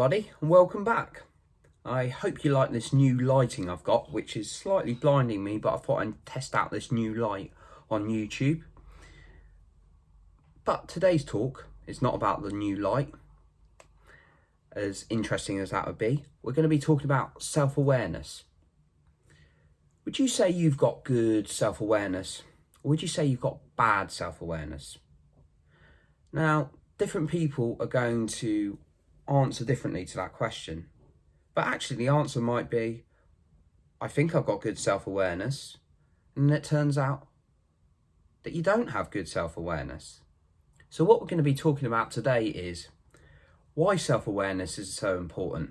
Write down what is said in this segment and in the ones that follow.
everybody, and welcome back. I hope you like this new lighting I've got, which is slightly blinding me, but I thought I'd test out this new light on YouTube. But today's talk is not about the new light, as interesting as that would be. We're going to be talking about self-awareness. Would you say you've got good self-awareness, or would you say you've got bad self-awareness? Now, different people are going to answer differently to that question, but actually the answer might be, I think I've got good self-awareness, and it turns out that you don't have good self-awareness. So what we're going to be talking about today is why self-awareness is so important.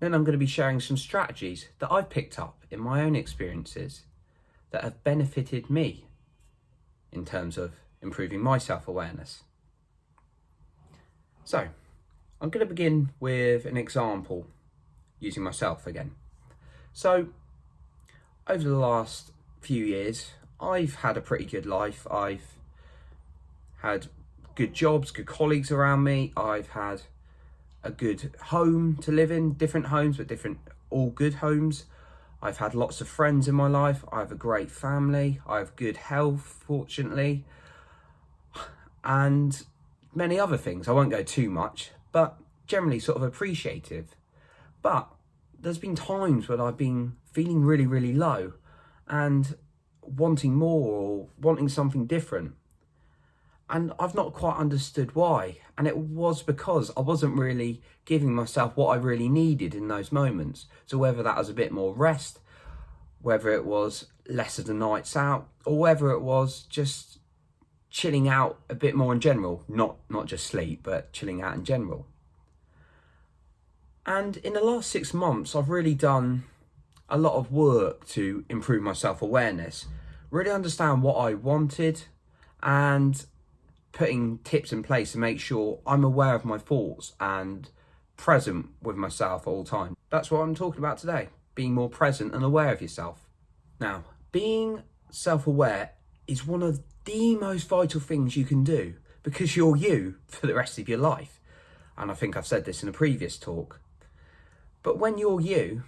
Then I'm going to be sharing some strategies that I've picked up in my own experiences that have benefited me in terms of improving my self-awareness. So, I'm going to begin with an example using myself again. So, over the last few years, I've had a pretty good life. I've had good jobs, good colleagues around me. I've had a good home to live in, different homes, but all good homes. I've had lots of friends in my life. I have a great family. I have good health, fortunately. And many other things. I won't go too much, but generally sort of appreciative. But there's been times when I've been feeling really, really low and wanting more or wanting something different. And I've not quite understood why. And it was because I wasn't really giving myself what I really needed in those moments. So whether that was a bit more rest, whether it was less of the nights out, or whether it was just chilling out a bit more in general, not just sleep, but chilling out in general. And in the last 6 months, I've really done a lot of work to improve my self-awareness, really understand what I wanted, and putting tips in place to make sure I'm aware of my thoughts and present with myself at all times. That's what I'm talking about today, being more present and aware of yourself. Now, being self-aware is one of the most vital things you can do, because you're you for the rest of your life. And I think I've said this in a previous talk. But when you're you,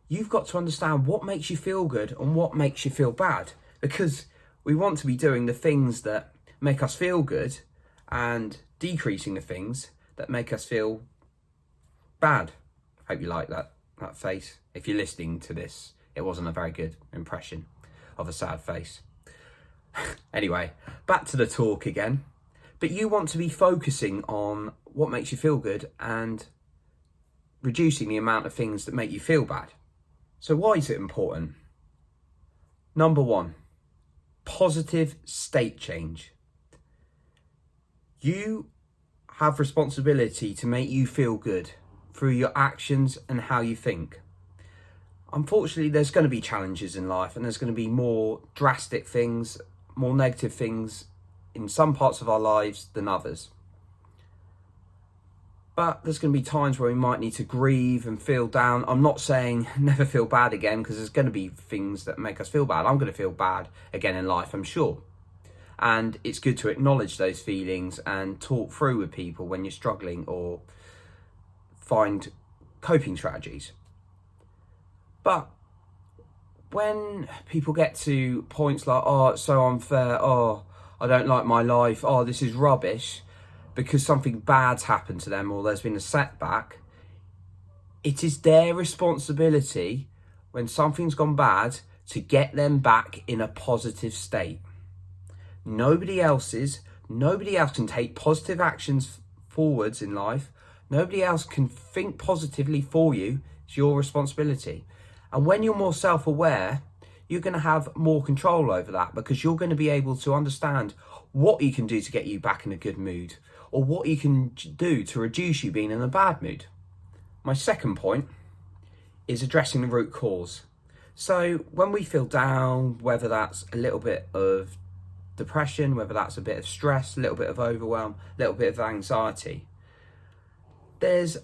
you've got to understand what makes you feel good and what makes you feel bad, because we want to be doing the things that make us feel good and decreasing the things that make us feel bad. Hope you like that face. If you're listening to this, it wasn't a very good impression of a sad face. Anyway, back to the talk again. But you want to be focusing on what makes you feel good and reducing the amount of things that make you feel bad. So why is it important? Number one, positive state change. You have responsibility to make you feel good through your actions and how you think. Unfortunately, there's going to be challenges in life, and there's going to be more drastic things, more negative things in some parts of our lives than others. But there's going to be times where we might need to grieve and feel down. I'm not saying never feel bad again, because there's going to be things that make us feel bad. I'm going to feel bad again in life, I'm sure. And it's good to acknowledge those feelings and talk through with people when you're struggling, or find coping strategies. But when people get to points like, oh, it's so unfair, oh, I don't like my life, oh, this is rubbish, because something bad's happened to them or there's been a setback, it is their responsibility when something's gone bad to get them back in a positive state. Nobody else can take positive actions forwards in life. Nobody else can think positively for you. It's your responsibility. And when you're more self-aware, you're going to have more control over that, because you're going to be able to understand what you can do to get you back in a good mood, or what you can do to reduce you being in a bad mood. My second point is addressing the root cause. So when we feel down, whether that's a little bit of depression, whether that's a bit of stress, a little bit of overwhelm, a little bit of anxiety, there's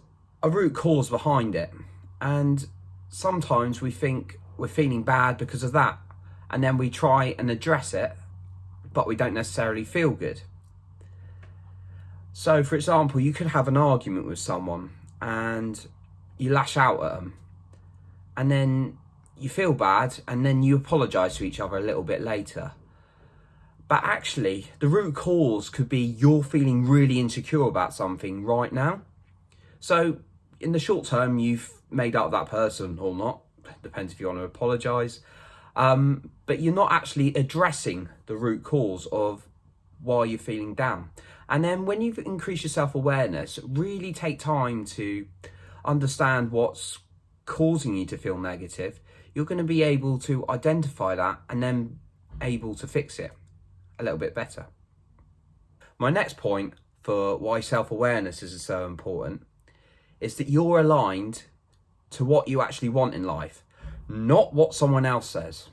a root cause behind it. And sometimes we think we're feeling bad because of that, and then we try and address it, but we don't necessarily feel good. So for example, you could have an argument with someone and you lash out at them, and then you feel bad, and then you apologise to each other a little bit later. But actually, the root cause could be you're feeling really insecure about something right now. So in the short term, you've made up that person or not. Depends if you want to apologise. But you're not actually addressing the root cause of why you're feeling down. And then when you've increased your self-awareness, really take time to understand what's causing you to feel negative. You're going to be able to identify that and then able to fix it a little bit better. My next point for why self-awareness is so important is that you're aligned to what you actually want in life, not what someone else says,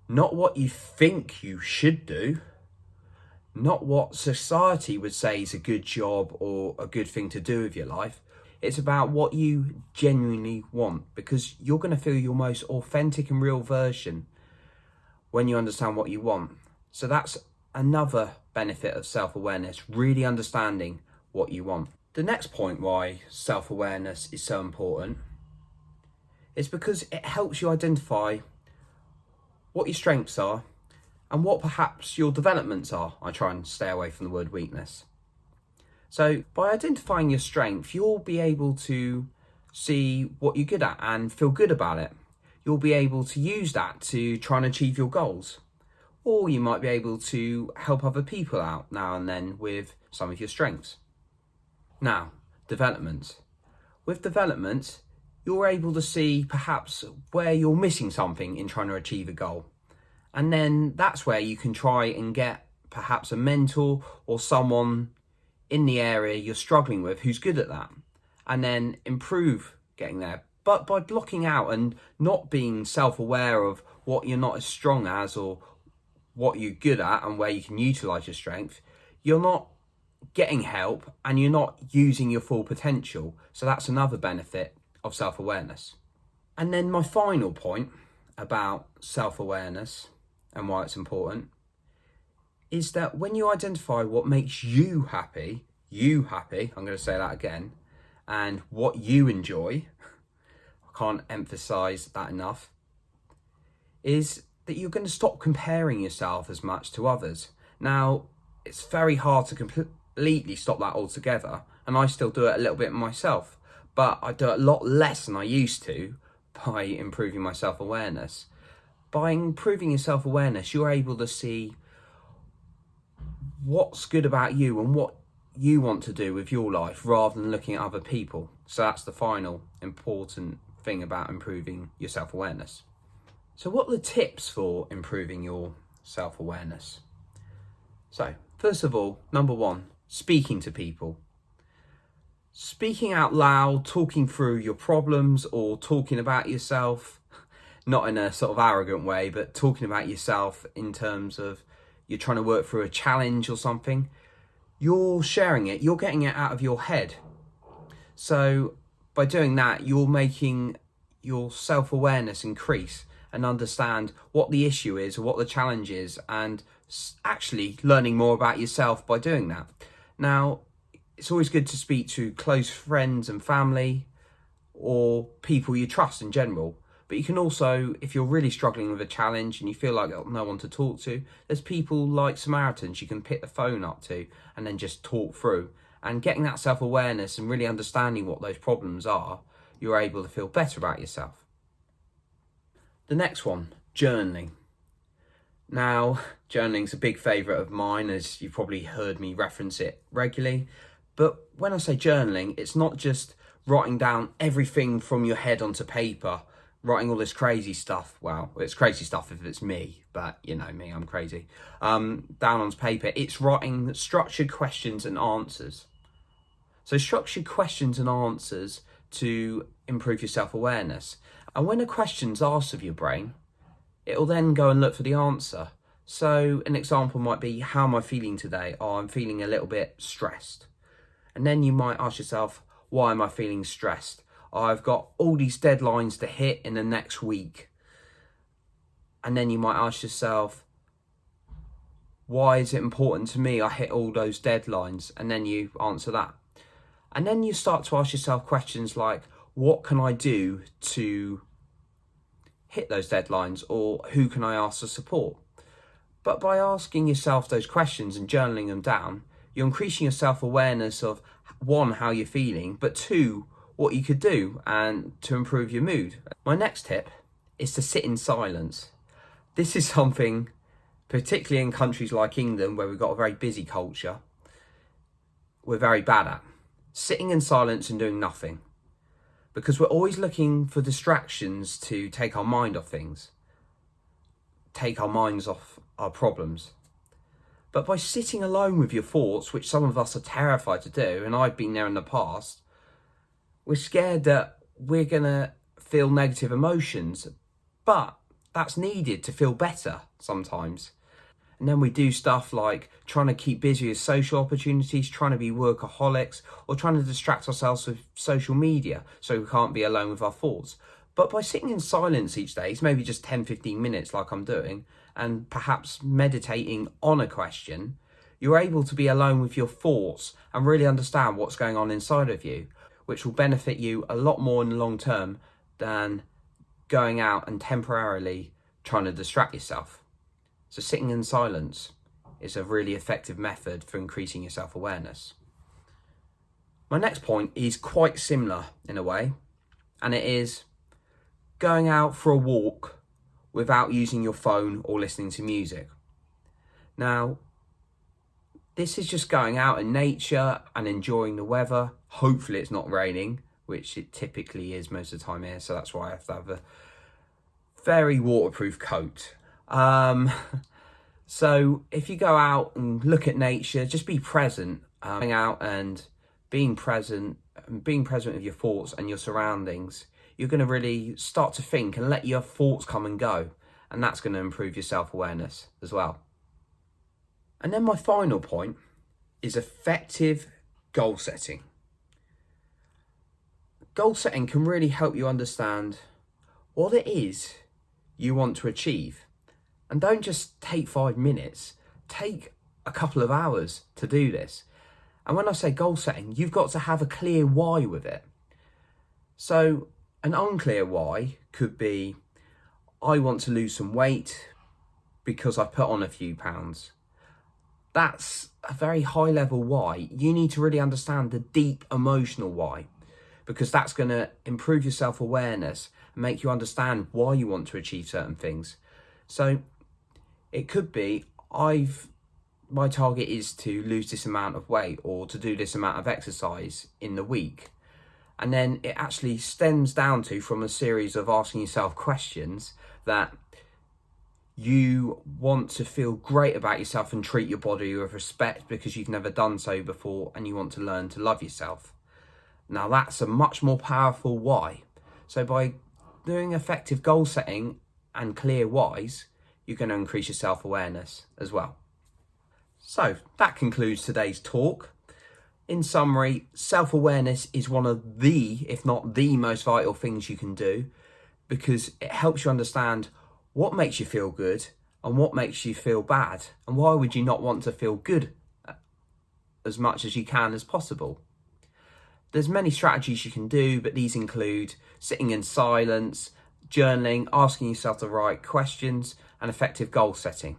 not what you think you should do, not what society would say is a good job or a good thing to do with your life. It's about what you genuinely want, because you're going to feel your most authentic and real version when you understand what you want. So that's another benefit of self-awareness, really understanding what you want. The next point why self-awareness is so important is because it helps you identify what your strengths are and what perhaps your developments are. I try and stay away from the word weakness. So by identifying your strength, you'll be able to see what you're good at and feel good about it. You'll be able to use that to try and achieve your goals. Or you might be able to help other people out now and then with some of your strengths. Now, development. With development, you're able to see perhaps where you're missing something in trying to achieve a goal. And then that's where you can try and get perhaps a mentor or someone in the area you're struggling with who's good at that, and then improve getting there. But by blocking out and not being self-aware of what you're not as strong as or what you're good at and where you can utilize your strength, you're not getting help and you're not using your full potential. So that's another benefit of self-awareness. And then my final point about self-awareness and why it's important is that when you identify what makes you happy, I'm going to say that again, and what you enjoy, I can't emphasize that enough, is that you're going to stop comparing yourself as much to others. Now, it's very hard to completely stop that altogether, and I still do it a little bit myself, but I do it a lot less than I used to by improving my self-awareness. By improving your self-awareness, you're able to see what's good about you and what you want to do with your life rather than looking at other people. So that's the final important thing about improving your self-awareness. So what are the tips for improving your self-awareness? So first of all, number one, speaking to people. Speaking out loud, talking through your problems or talking about yourself, not in a sort of arrogant way, but talking about yourself in terms of you're trying to work through a challenge or something. You're sharing it, you're getting it out of your head. So by doing that, you're making your self-awareness increase and understand what the issue is or what the challenge is, and actually learning more about yourself by doing that. Now, it's always good to speak to close friends and family or people you trust in general. But you can also, if you're really struggling with a challenge and you feel like no one to talk to, there's people like Samaritans you can pick the phone up to and then just talk through. And getting that self-awareness and really understanding what those problems are, you're able to feel better about yourself. The next one, journaling. Now, journaling's a big favourite of mine, as you've probably heard me reference it regularly. But when I say journaling, it's not just writing down everything from your head onto paper, writing all this crazy stuff. Well, it's crazy stuff if it's me, but you know me, I'm crazy. Down onto paper, it's writing structured questions and answers. So structured questions and answers to improve your self-awareness. And when a question's asked of your brain, it'll then go and look for the answer. So an example might be, how am I feeling today? Oh, I'm feeling a little bit stressed. And then you might ask yourself, why am I feeling stressed? I've got all these deadlines to hit in the next week. And then you might ask yourself, why is it important to me I hit all those deadlines? And then you answer that. And then you start to ask yourself questions like, what can I do to hit those deadlines, or who can I ask for support? But by asking yourself those questions and journaling them down, you're increasing your self-awareness of, one, how you're feeling, but two, what you could do and to improve your mood. My next tip is to sit in silence. This is something, particularly in countries like England, where we've got a very busy culture, we're very bad at. Sitting in silence and doing nothing. Because we're always looking for distractions to take our mind off things, take our minds off our problems. But by sitting alone with your thoughts, which some of us are terrified to do, and I've been there in the past, we're scared that we're going to feel negative emotions, but that's needed to feel better sometimes. And then we do stuff like trying to keep busy with social opportunities, trying to be workaholics, or trying to distract ourselves with social media so we can't be alone with our thoughts. But by sitting in silence each day, it's maybe just 10-15 minutes like I'm doing, and perhaps meditating on a question, you're able to be alone with your thoughts and really understand what's going on inside of you, which will benefit you a lot more in the long term than going out and temporarily trying to distract yourself. So sitting in silence is a really effective method for increasing your self-awareness. My next point is quite similar in a way, and it is going out for a walk without using your phone or listening to music. Now, this is just going out in nature and enjoying the weather. Hopefully it's not raining, which it typically is most of the time here, so that's why I have to have a very waterproof coat. So if you go out and look at nature, just be present, going out and being present with your thoughts and your surroundings, you're going to really start to think and let your thoughts come and go. And that's going to improve your self-awareness as well. And then my final point is effective goal setting. Goal setting can really help you understand what it is you want to achieve. And don't just take 5 minutes, take a couple of hours to do this. And when I say goal setting, you've got to have a clear why with it. So an unclear why could be, I want to lose some weight because I've put on a few pounds. That's a very high level why. You need to really understand the deep emotional why, because that's going to improve your self-awareness and make you understand why you want to achieve certain things. So it could be, my target is to lose this amount of weight or to do this amount of exercise in the week. And then it actually stems down to, from a series of asking yourself questions, that you want to feel great about yourself and treat your body with respect because you've never done so before, and you want to learn to love yourself. Now that's a much more powerful why. So by doing effective goal setting and clear whys, you're going to increase your self-awareness as well. So that concludes today's talk. In summary, self-awareness is one of the, if not the most vital things you can do, because it helps you understand what makes you feel good and what makes you feel bad, and why would you not want to feel good as much as you can as possible. There's many strategies you can do, but these include sitting in silence, journaling, asking yourself the right questions, and effective goal setting.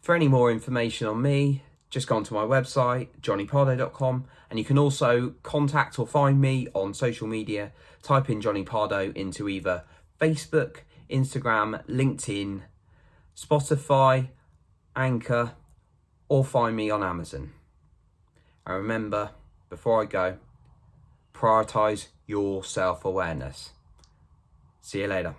For any more information on me, just go onto my website, johnnypardo.com, and you can also contact or find me on social media. Type in Johnny Pardo into either Facebook, Instagram, LinkedIn, Spotify, Anchor, or find me on Amazon. And remember, before I go, prioritize your self-awareness. See you later.